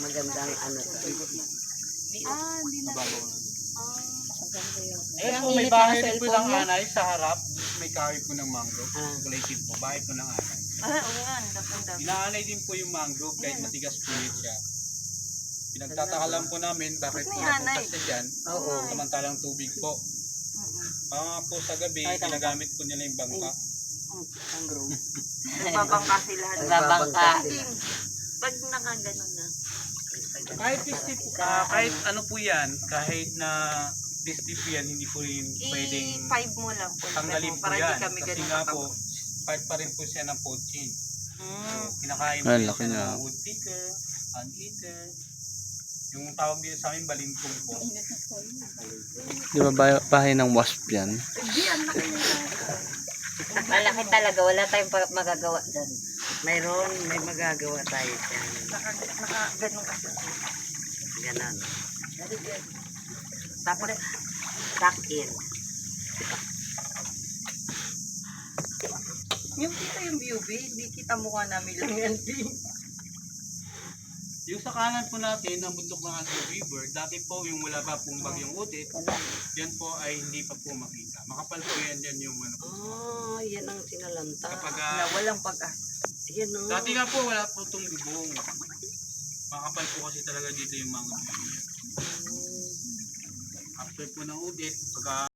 Magandang ano to. Hindi na. Mababaw. Maganda yun. Eh, Ang po, may init bahay ng rin po cellphone ng mo. anay sa harap. May kahoy po ng mangrove. Ah. Populated po. Bahay po ng anay. Oo nga, ang dami. Inaanay din po yung mangrove kahit matigas po yun siya. Pinagtataka lang po namin bakit po Ba't may anay? napunta siya dyan. Oo. Samantalang tubig po. Po sa gabi, Ay, tama. ginagamit po nila yung bangka. Ang groove. Nagbabangka sila. Nagbabangka sila. Pag nakaganon na. Kahit pistif po, kahit ano po yan, kahit na pistif yan, hindi po rin pwedeng I-5 mo lang. tanggalin po para yan. hindi kami Kasi ganun nga mataba. po, part pa rin po siya ng food chain. Kinakain Ay, po laki siya niya. ng wood picker, uneater. Yung tawag dito sa amin, balingkong po. Di ba bahay ng wasp yan? Hindi, ang laki nila. Malaki talaga. Wala tayong magagawa dyan. Mayroon, may magagawa tayo dyan. Nakaganon kasi. Ganon. Tapos, tuck in. Yung kita yung view, B, hindi kita mukha namin lang yan, B. Yung sa kanan po natin, ang bundok ng Anto River, dati po yung wala pa pong bagyong udit, yan po ay hindi pa po makita. Makapal po yan yung ano. Oh, yan ang sinalanta. Kapag, Na walang pag-asa. Yan o. dati nga po wala po itong bubong. Makapal po kasi talaga dito yung mga bubong. After po ng udit, pagka